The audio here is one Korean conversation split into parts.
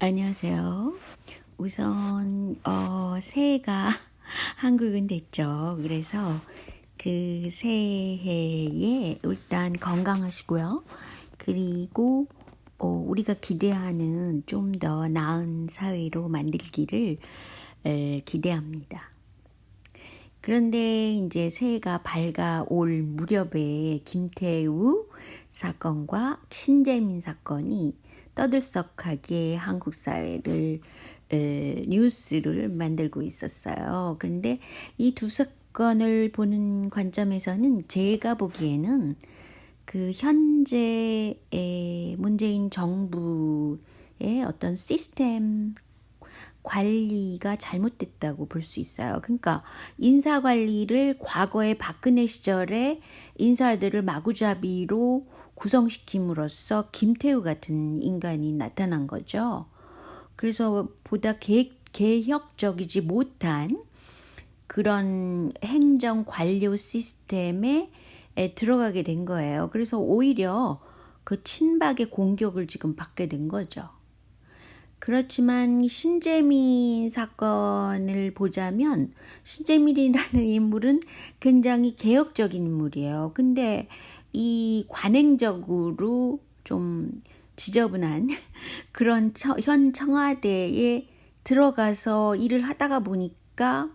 안녕하세요. 우선 새해가 한국은 됐죠. 그래서 그 새해에 일단 건강하시고요. 그리고 우리가 기대하는 좀 더 나은 사회로 만들기를 기대합니다. 그런데 이제 새해가 밝아올 무렵에 김태우 사건과 신재민 사건이 떠들썩하게 한국 사회를 뉴스를 만들고 있었어요. 그런데 이 두 사건을 보는 관점에서는 제가 보기에는 그 현재 문재인 정부의 어떤 시스템 관리가 잘못됐다고 볼 수 있어요. 그러니까 인사 관리를 과거의 박근혜 시절에 인사들을 마구잡이로 구성시킴으로써 김태우 같은 인간이 나타난 거죠. 그래서 보다 개혁적이지 못한 그런 행정 관료 시스템에 들어가게 된 거예요. 그래서 오히려 그 친박의 공격을 지금 받게 된 거죠. 그렇지만 신재민 사건을 보자면 신재민이라는 인물은 굉장히 개혁적인 인물이에요. 근데 이 관행적으로 좀 지저분한 그런 현 청와대에 들어가서 일을 하다가 보니까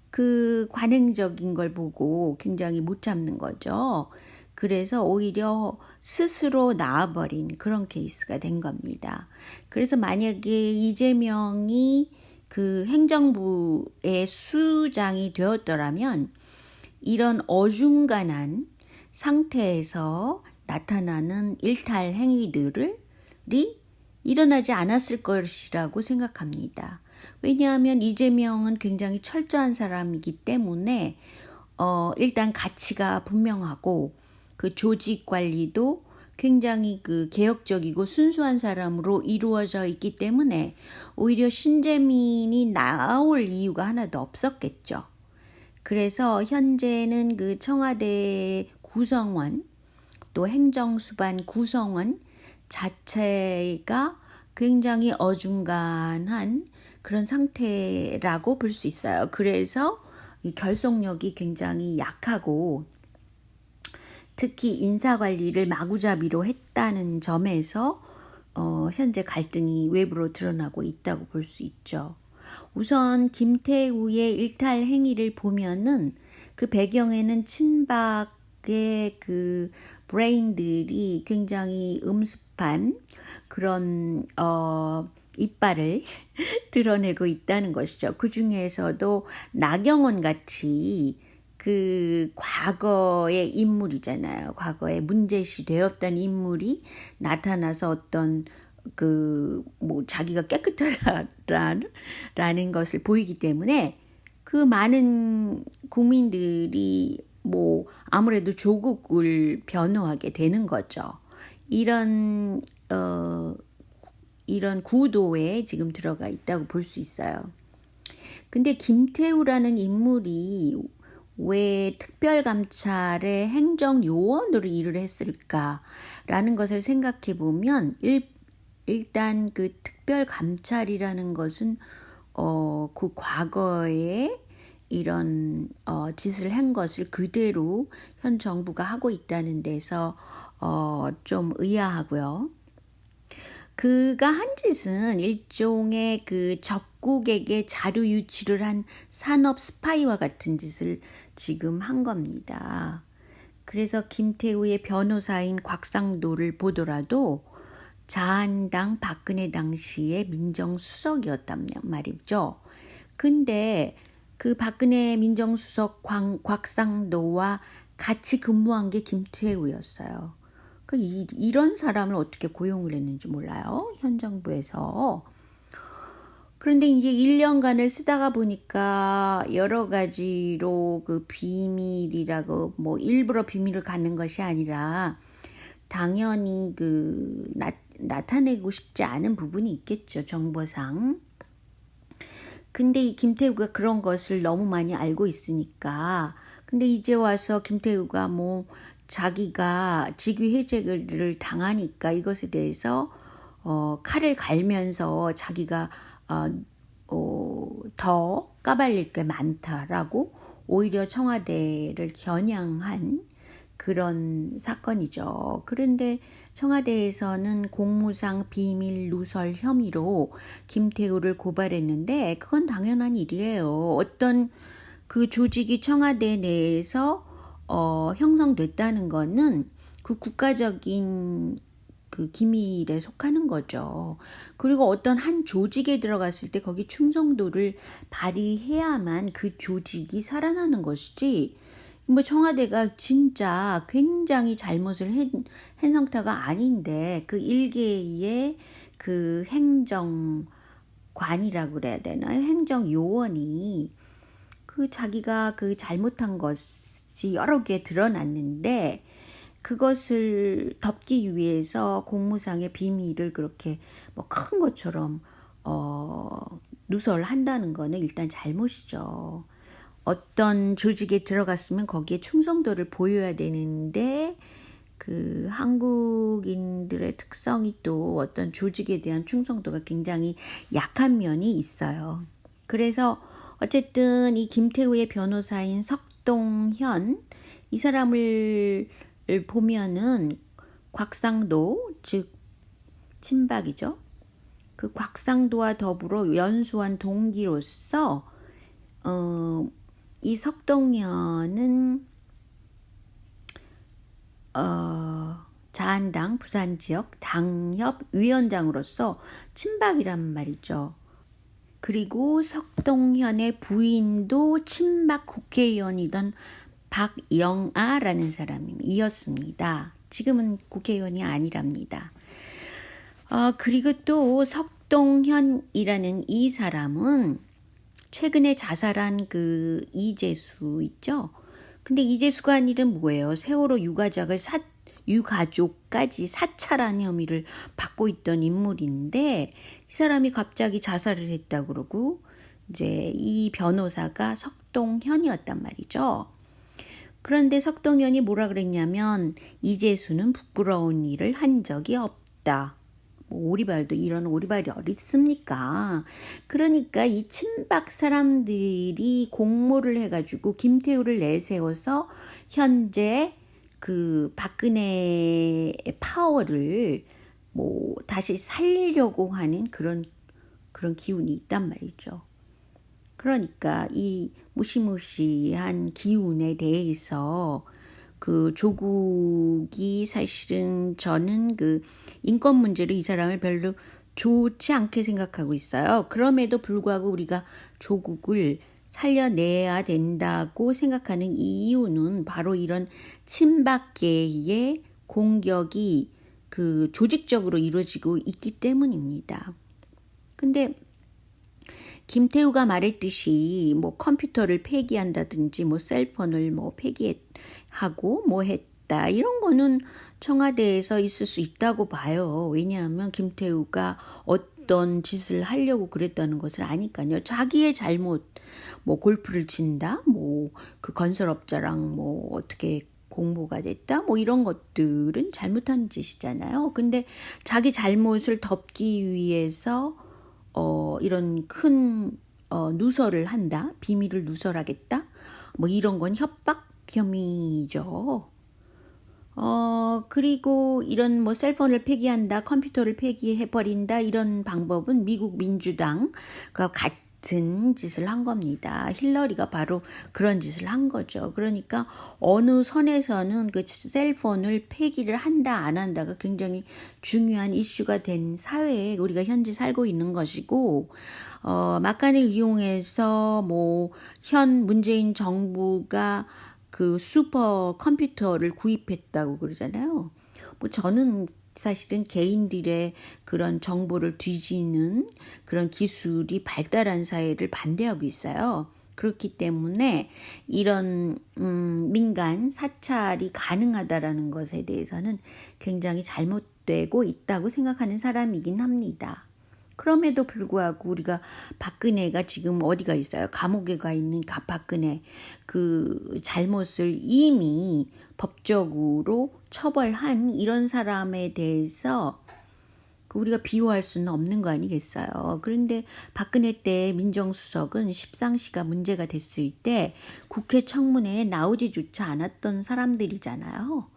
그 관행적인 걸 보고 굉장히 못 참는 거죠. 그래서 오히려 스스로 나와버린 그런 케이스가 된 겁니다. 그래서 만약에 이재명이 그 행정부의 수장이 되었더라면 이런 어중간한 상태에서 나타나는 일탈 행위들이 일어나지 않았을 것이라고 생각합니다. 왜냐하면 이재명은 굉장히 철저한 사람이기 때문에 일단 가치가 분명하고 그 조직 관리도 굉장히 그 개혁적이고 순수한 사람으로 이루어져 있기 때문에 오히려 신재민이 나올 이유가 하나도 없었겠죠. 그래서 현재는 그 청와대 구성원 또 행정수반 구성원 자체가 굉장히 어중간한 그런 상태라고 볼 수 있어요. 그래서 이 결속력이 굉장히 약하고 특히 인사관리를 마구잡이로 했다는 점에서 현재 갈등이 외부로 드러나고 있다고 볼 수 있죠. 우선 김태우의 일탈 행위를 보면은 그 배경에는 친박의 그 브레인들이 굉장히 음습한 그런 이빨을 드러내고 있다는 것이죠. 그 중에서도 나경원 같이 그 과거의 인물이잖아요. 과거에 문제시 되었던 인물이 나타나서 어떤 그 뭐 자기가 깨끗하다라는 것을 보이기 때문에 그 많은 국민들이 뭐 아무래도 조국을 변호하게 되는 거죠. 이런 구도에 지금 들어가 있다고 볼 수 있어요. 근데 김태우라는 인물이 왜 특별감찰의 행정요원으로 일을 했을까라는 것을 생각해 보면 일단 그 특별감찰이라는 것은 그 과거에 이런 짓을 한 것을 그대로 현 정부가 하고 있다는 데서 좀 의아하고요. 그가 한 짓은 일종의 그 적국에게 자료 유출을 한 산업 스파이와 같은 짓을 지금 한 겁니다. 그래서 김태우의 변호사인 곽상도를 보더라도 자한당 박근혜 당시의 민정수석이었단 말이죠. 근데 그 박근혜 민정수석 곽상도와 같이 근무한 게 김태우였어요. 이런 사람을 어떻게 고용을 했는지 몰라요. 현 정부에서. 그런데 이제 1년간을 쓰다가 보니까 여러 가지로 그 비밀이라고 뭐 일부러 비밀을 갖는 것이 아니라 당연히 그 나타내고 싶지 않은 부분이 있겠죠. 정보상. 근데 이 김태우가 그런 것을 너무 많이 알고 있으니까 근데 이제 와서 김태우가 뭐 자기가 직위해제를 당하니까 이것에 대해서 칼을 갈면서 자기가 더 까발릴 게 많다라고 오히려 청와대를 겨냥한 그런 사건이죠. 그런데 청와대에서는 공무상 비밀 누설 혐의로 김태우를 고발했는데 그건 당연한 일이에요. 어떤 그 조직이 청와대 내에서 형성됐다는 거는 그 국가적인 그 기밀에 속하는 거죠. 그리고 어떤 한 조직에 들어갔을 때 거기 충성도를 발휘해야만 그 조직이 살아나는 것이지, 뭐 청와대가 진짜 굉장히 잘못을 한 상태가 아닌데 그 일개의 그 행정관이라고 그래야 되나요? 행정요원이 그 자기가 그 잘못한 것이 여러 개 드러났는데 그것을 덮기 위해서 공무상의 비밀을 그렇게 뭐 큰 것처럼 누설한다는 거는 일단 잘못이죠. 어떤 조직에 들어갔으면 거기에 충성도를 보여야 되는데 그 한국인들의 특성이 또 어떤 조직에 대한 충성도가 굉장히 약한 면이 있어요. 그래서 어쨌든 이 김태우의 변호사인 석동현, 이 사람을 보면은 곽상도, 즉 친박이죠. 그 곽상도와 더불어 연수원 동기로서 이 석동현은 자한당 부산 지역 당협 위원장으로서 친박이란 말이죠. 그리고 석동현의 부인도 친박 국회의원이던 박영아라는 사람이었습니다. 지금은 국회의원이 아니랍니다. 그리고 또 석동현이라는 이 사람은 최근에 자살한 그 이재수 있죠? 근데 이재수가 한 일은 뭐예요? 세월호 유가족까지 사찰한 혐의를 받고 있던 인물인데 이 사람이 갑자기 자살을 했다 그러고 이제 이 변호사가 석동현이었단 말이죠. 그런데 석동현이 뭐라 그랬냐면 이재수는 부끄러운 일을 한 적이 없다. 오리발도 이런 오리발이 어딨습니까? 그러니까 이 친박 사람들이 공모를 해가지고 김태우를 내세워서 현재 그 박근혜의 파워를 뭐 다시 살리려고 하는 그런 기운이 있단 말이죠. 그러니까 이 무시무시한 기운에 대해서 그 조국이 사실은 저는 그 인권 문제로 이 사람을 별로 좋지 않게 생각하고 있어요. 그럼에도 불구하고 우리가 조국을 살려내야 된다고 생각하는 이유는 바로 이런 친박계의 공격이 그 조직적으로 이루어지고 있기 때문입니다. 근데 김태우가 말했듯이 뭐 컴퓨터를 폐기한다든지 뭐 셀폰을 뭐 폐기하고 뭐 했다 이런 거는 청와대에서 있을 수 있다고 봐요. 왜냐하면 김태우가 어떤 짓을 하려고 그랬다는 것을 아니까요. 자기의 잘못, 뭐 골프를 친다, 뭐 그 건설업자랑 뭐 어떻게 공모가 됐다, 뭐 이런 것들은 잘못한 짓이잖아요. 근데 자기 잘못을 덮기 위해서 이런 큰 누설을 한다, 비밀을 누설하겠다, 뭐 이런 건 협박 혐의죠. 그리고 이런 뭐 셀폰을 폐기한다, 컴퓨터를 폐기해버린다 이런 방법은 미국 민주당과 같은 짓을 한 겁니다. 힐러리가 바로 그런 짓을 한 거죠. 그러니까 어느 선에서는 그 셀폰을 폐기를 한다 안 한다가 굉장히 중요한 이슈가 된 사회에 우리가 현재 살고 있는 것이고 막간을 이용해서 뭐 현 문재인 정부가 그 슈퍼 컴퓨터를 구입했다고 그러잖아요. 뭐 저는 사실은 개인들의 그런 정보를 뒤지는 그런 기술이 발달한 사회를 반대하고 있어요. 그렇기 때문에 이런 민간 사찰이 가능하다라는 것에 대해서는 굉장히 잘못되고 있다고 생각하는 사람이긴 합니다. 그럼에도 불구하고 우리가 박근혜가 지금 어디가 있어요? 감옥에 가 있는 박근혜 그 잘못을 이미 법적으로 처벌한 이런 사람에 대해서 우리가 비호할 수는 없는 거 아니겠어요. 그런데 박근혜 때 민정수석은 십상시가 문제가 됐을 때 국회 청문회에 나오지조차 않았던 사람들이잖아요.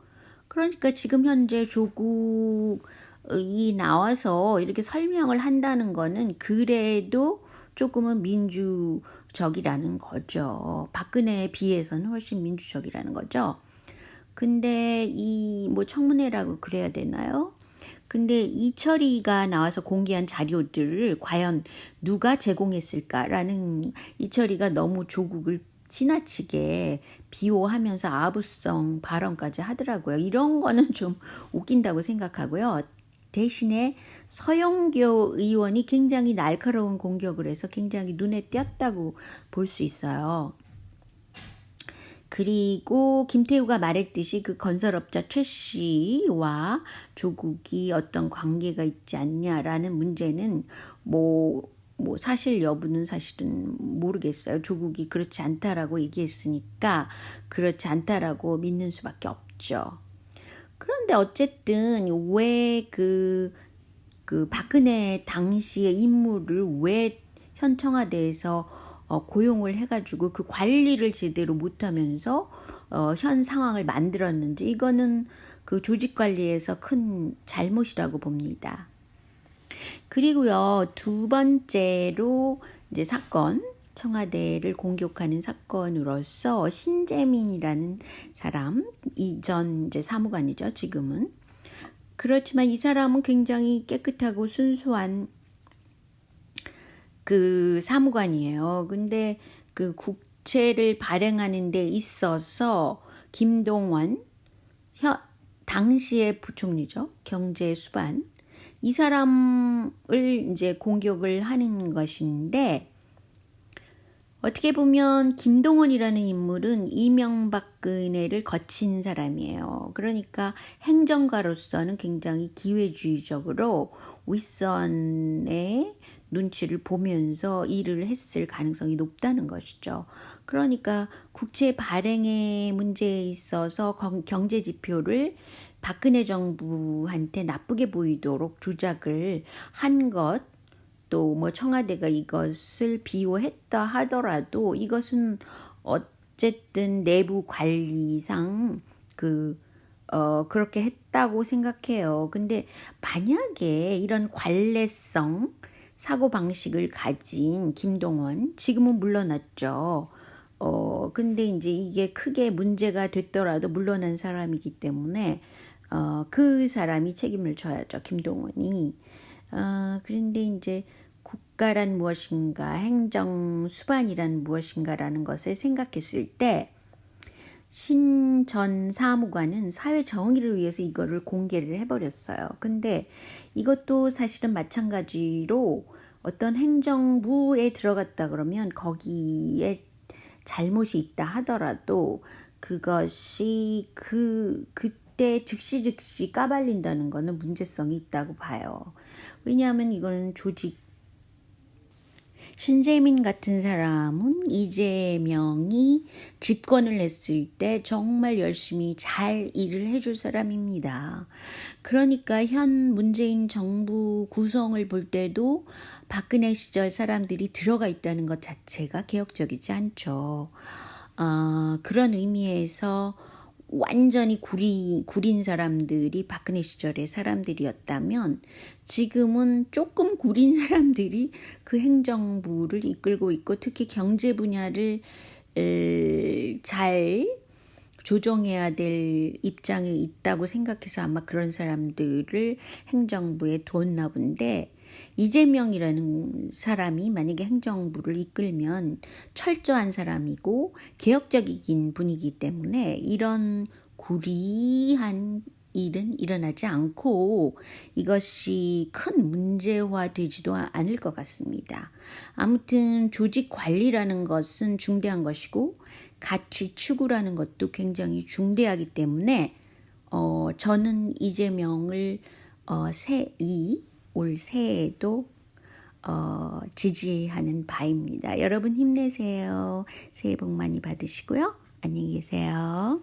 그러니까 지금 현재 조국이 나와서 이렇게 설명을 한다는 거는 그래도 조금은 민주적이라는 거죠. 박근혜에 비해서는 훨씬 민주적이라는 거죠. 근데 이 뭐 청문회라고 그래야 되나요? 근데 이철이가 나와서 공개한 자료들을 과연 누가 제공했을까라는, 이철이가 너무 조국을 지나치게 비호하면서 아부성 발언까지 하더라고요. 이런 거는 좀 웃긴다고 생각하고요. 대신에 서영교 의원이 굉장히 날카로운 공격을 해서 굉장히 눈에 띄었다고 볼 수 있어요. 그리고 김태우가 말했듯이 그 건설업자 최 씨와 조국이 어떤 관계가 있지 않냐라는 문제는 뭐 사실 여부는 사실은 모르겠어요. 조국이 그렇지 않다라고 얘기했으니까 그렇지 않다라고 믿는 수밖에 없죠. 그런데 어쨌든 왜 그 박근혜 당시의 인물을 왜 현 청와대에서 고용을 해가지고 그 관리를 제대로 못하면서 현 상황을 만들었는지, 이거는 그 조직 관리에서 큰 잘못이라고 봅니다. 그리고요, 두 번째로 이제 사건, 청와대를 공격하는 사건으로서 신재민이라는 사람, 이전 이제 사무관이죠, 지금은. 그렇지만 이 사람은 굉장히 깨끗하고 순수한 그 사무관이에요. 근데 그 국채를 발행하는 데 있어서 김동원, 당시의 부총리죠, 경제수반, 이 사람을 이제 공격을 하는 것인데, 어떻게 보면 김동원이라는 인물은 이명박근혜를 거친 사람이에요. 그러니까 행정가로서는 굉장히 기회주의적으로 윗선의 눈치를 보면서 일을 했을 가능성이 높다는 것이죠. 그러니까 국채 발행의 문제에 있어서 경제 지표를 박근혜 정부한테 나쁘게 보이도록 조작을 한 것, 또 뭐 청와대가 이것을 비호했다 하더라도 이것은 어쨌든 내부 관리상 그렇게 했다고 생각해요. 근데 만약에 이런 관례성 사고 방식을 가진 김동원, 지금은 물러났죠. 근데 이제 이게 크게 문제가 됐더라도 물러난 사람이기 때문에 그 사람이 책임을 져야죠, 김동원이. 그런데 이제 국가란 무엇인가, 행정 수반이란 무엇인가라는 것을 생각했을 때 신 전 사무관은 사회 정의를 위해서 이거를 공개를 해버렸어요. 근데 이것도 사실은 마찬가지로 어떤 행정부에 들어갔다 그러면 거기에 잘못이 있다 하더라도 그것이 그때 즉시 까발린다는 거는 문제성이 있다고 봐요. 왜냐하면 이거는 신재민 같은 사람은 이재명이 집권을 했을 때 정말 열심히 잘 일을 해줄 사람입니다. 그러니까 현 문재인 정부 구성을 볼 때도 박근혜 시절 사람들이 들어가 있다는 것 자체가 개혁적이지 않죠. 그런 의미에서 완전히 구린 사람들이 박근혜 시절의 사람들이었다면 지금은 조금 구린 사람들이 그 행정부를 이끌고 있고, 특히 경제 분야를 잘 조정해야 될 입장에 있다고 생각해서 아마 그런 사람들을 행정부에 뒀나 본데, 이재명이라는 사람이 만약에 행정부를 이끌면 철저한 사람이고 개혁적인 분이기 때문에 이런 구리한 일은 일어나지 않고 이것이 큰 문제화되지도 않을 것 같습니다. 아무튼 조직 관리라는 것은 중대한 것이고 가치 추구라는 것도 굉장히 중대하기 때문에 저는 이재명을 올 새해에도 지지하는 바입니다. 여러분 힘내세요. 새해 복 많이 받으시고요. 안녕히 계세요.